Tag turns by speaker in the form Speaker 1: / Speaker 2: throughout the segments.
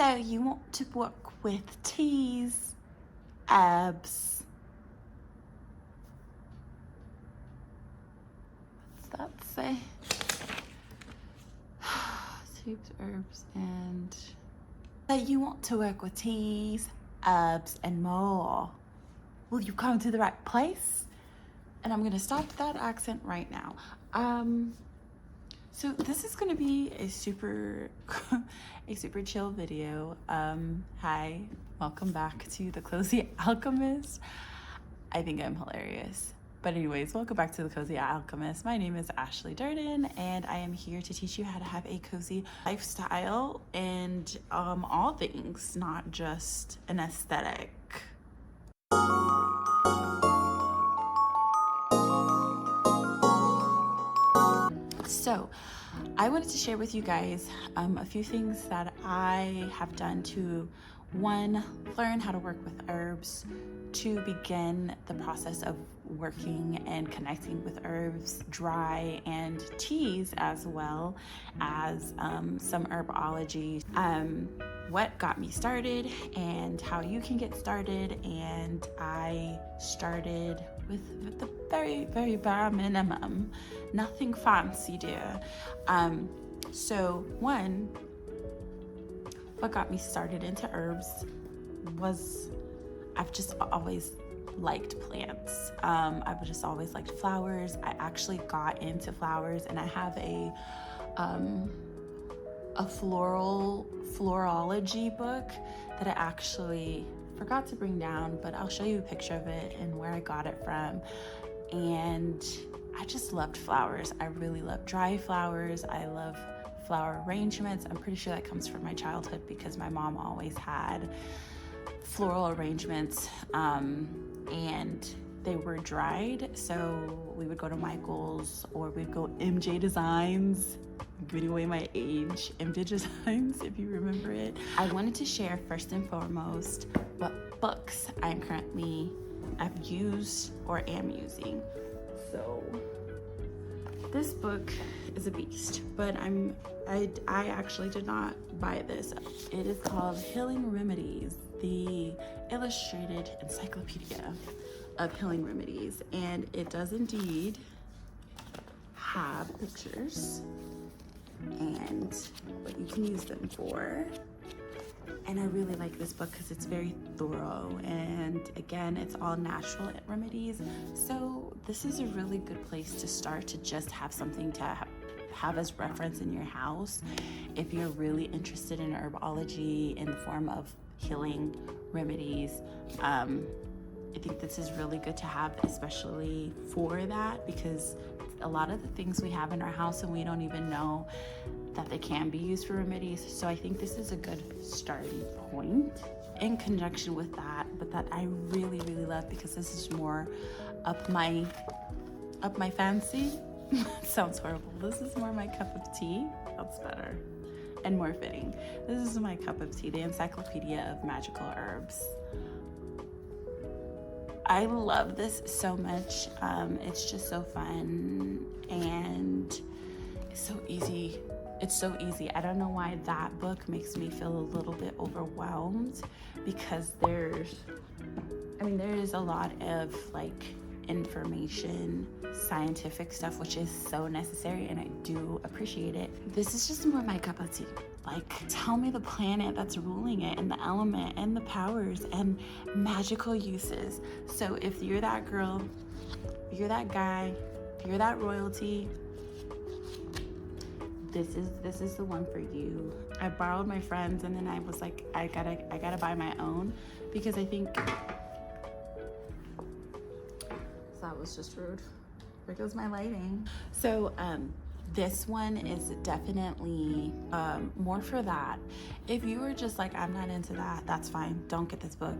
Speaker 1: So you want to work with teas, herbs. What's that say? Teas, herbs, and so you want to work with teas, herbs, and more. Well, you've come to the right place. And I'm gonna stop that accent right now. So this is gonna be a super chill video. Hi, welcome back to the Cozy Alchemist. I think I'm hilarious. But anyways, welcome back to the Cozy Alchemist. My name is Ashley Durden, and I am here to teach you how to have a cozy lifestyle and all things, not just an aesthetic. So I wanted to share with you guys a few things that I have done to, one, learn how to work with herbs, to begin the process of working and connecting with herbs, dry and teas, as well as some herbology, what got me started and how you can get started. And I started with the very, very bare minimum, nothing fancy, dear. So one, what got me started into herbs was I've just always liked plants. I've just always liked flowers. I actually got into flowers, and I have a florology book that I actually forgot to bring down, but I'll show you a picture of it and where I got it from. And I just loved flowers. I really love dry flowers. I love flower arrangements. I'm pretty sure that comes from my childhood because my mom always had floral arrangements, and they were dried. So we would go to Michael's or we'd go MJ Designs, giving away my age, MJ Designs, if you remember it. I wanted to share first and foremost what books I've used or am using. So this book is a beast, but I actually did not buy this. It is called Healing Remedies, the Illustrated Encyclopedia of Healing Remedies, and it does indeed have pictures and what you can use them for. And I really like this book because it's very thorough, and again, it's all natural remedies. So this is a really good place to start, to just have something to have as reference in your house if you're really interested in herbology in the form of healing remedies. I think this is really good to have, especially for that, because a lot of the things we have in our house and we don't even know that they can be used for remedies. So I think this is a good starting point in conjunction with that, but that I really, really love because this is more up my fancy. Sounds horrible. This is more my cup of tea. That's better and more fitting. This is my cup of tea, the Encyclopedia of Magical Herbs. I love this so much. It's just so fun and it's so easy. It's so easy. I don't know why that book makes me feel a little bit overwhelmed, because there is a lot of like information, scientific stuff, which is so necessary, and I do appreciate it. This is just more my cup of tea. Like, tell me the planet that's ruling it, and the element, and the powers, and magical uses. So if you're that girl, if you're that guy, if you're that royalty, this is the one for you. I borrowed my friends, and then I was like, I gotta buy my own, because I think that was just rude. There goes my lighting. So this one is definitely more for that. If you were just like, I'm not into that, that's fine, don't get this book.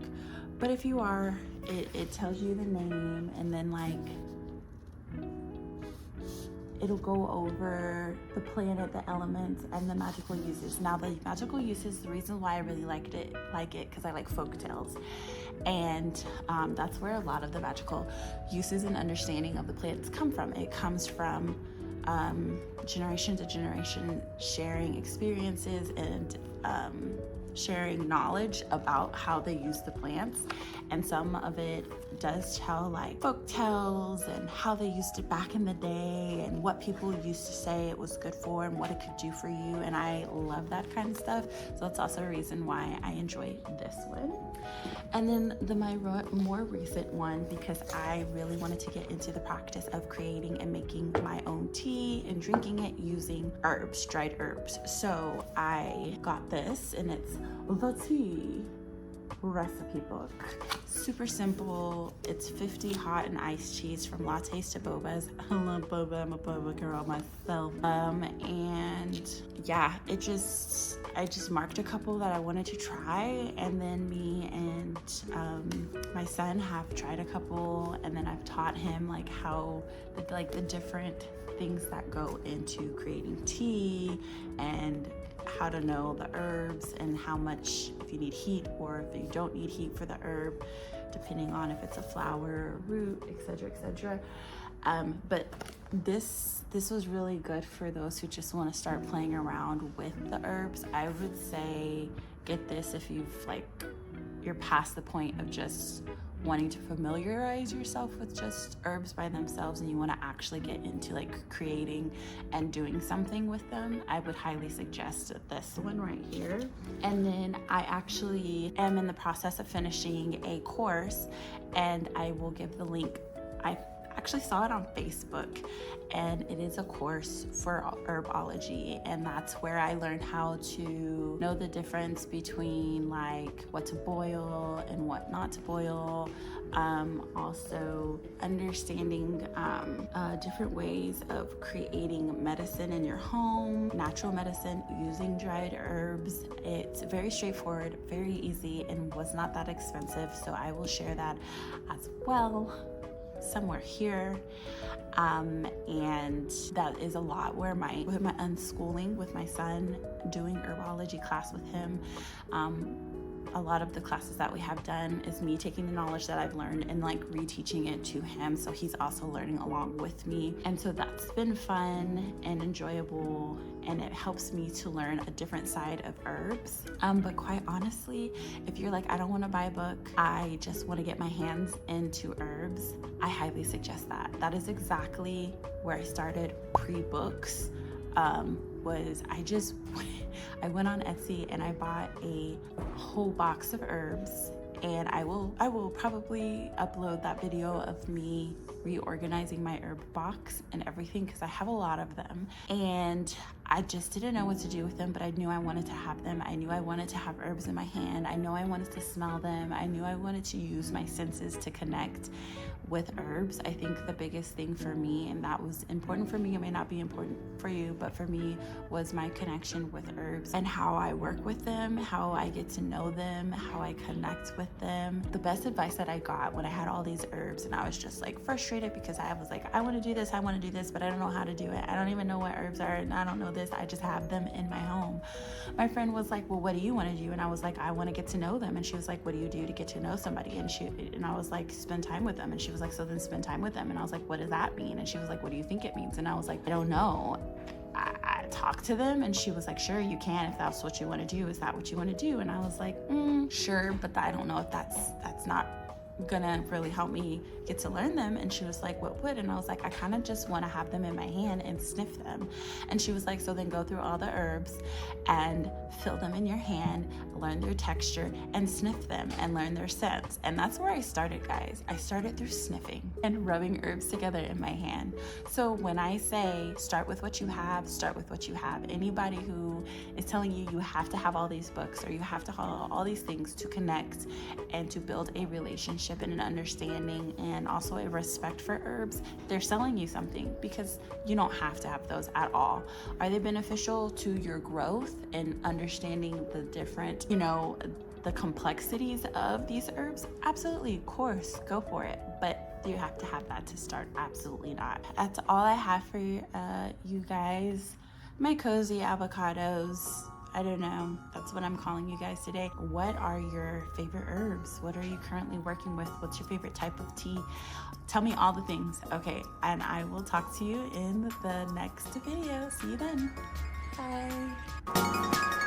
Speaker 1: But if you are, it tells you the name, and then like it'll go over the planet, the elements, and the magical uses. Now the magical uses, the reason why I really like it because I like folk tales, and that's where a lot of the magical uses and understanding of the planets come from. It comes from generation to generation sharing experiences and sharing knowledge about how they use the plants, and some of it does tell like folk tales and how they used it back in the day and what people used to say it was good for and what it could do for you, and I love that kind of stuff. So that's also a reason why I enjoy this one. And then my more recent one, because I really wanted to get into the practice of creating and making my own tea and drinking it using herbs, dried herbs. So I got this, and it's the tea recipe book. Super simple. It's 50 hot and iced teas from lattes to bobas. I love boba. I'm a boba girl myself. And yeah, I just marked a couple that I wanted to try, and then me and my son have tried a couple, and then I've taught him like how the different things that go into creating tea and how to know the herbs and how much, if you need heat or if you don't need heat for the herb, depending on if it's a flower or root, etc., etc. But this was really good for those who just want to start playing around with the herbs. I would say get this if you're past the point of just wanting to familiarize yourself with just herbs by themselves and you want to actually get into like creating and doing something with them. I would highly suggest this one right here. And then I actually am in the process of finishing a course, and I will give the link. I actually saw it on Facebook, and it is a course for Herbology, and that's where I learned how to know the difference between like what to boil and what not to boil. Also understanding different ways of creating medicine in your home, natural medicine using dried herbs. It's very straightforward, very easy, and was not that expensive, so I will share that as well somewhere here. And that is a lot where my unschooling with my son, doing herbology class with him, a lot of the classes that we have done is me taking the knowledge that I've learned and like reteaching it to him, so he's also learning along with me. And so that's been fun and enjoyable, and it helps me to learn a different side of herbs. But quite honestly, if you're like, I don't want to buy a book, I just want to get my hands into herbs, I highly suggest that. That is exactly where I started pre-books. I went on Etsy and I bought a whole box of herbs, and I will probably upload that video of me reorganizing my herb box and everything, because I have a lot of them, and I just didn't know what to do with them, but I knew I wanted to have them. I knew I wanted to have herbs in my hand. I know I wanted to smell them. I knew I wanted to use my senses to connect with herbs. I think the biggest thing for me, and that was important for me, it may not be important for you, but for me was my connection with herbs and how I work with them, how I get to know them, how I connect with them. The best advice that I got when I had all these herbs and I was just like frustrated because I was like, I want to do this, but I don't know how to do it. I don't even know what herbs are, and I don't know this. I just have them in my home. My friend was like, well, what do you want to do? And I was like, I want to get to know them. And she was like, what do you do to get to know somebody? And I was like, spend time with them. And she was like, so then spend time with them. And I was like, what does that mean? And she was like, what do you think it means? And I was like, I don't know. I talk to them. And she was like, sure, you can, if that's what you want to do. Is that what you want to do? And I was like, sure, but I don't know if that's not gonna really help me get to learn them. And she was like, what would? And I was like, I kind of just want to have them in my hand and sniff them. And she was like, so then go through all the herbs and feel them in your hand, learn their texture, and sniff them and learn their scents. And that's where I started, guys. I started through sniffing and rubbing herbs together in my hand. So when I say start with what you have, start with what you have. Anybody who is telling you have to have all these books or you have to have all these things to connect and to build a relationship and an understanding and also a respect for herbs, they're selling you something, because you don't have to have those at all. Are they beneficial to your growth and understanding the different, the complexities of these herbs? Absolutely, of course, go for it. But do you have to have that to start? Absolutely not. That's all I have for you guys. My cozy avocados. I don't know. That's what I'm calling you guys today. What are your favorite herbs? What are you currently working with? What's your favorite type of tea? Tell me all the things. Okay, and I will talk to you in the next video. See you then. Bye.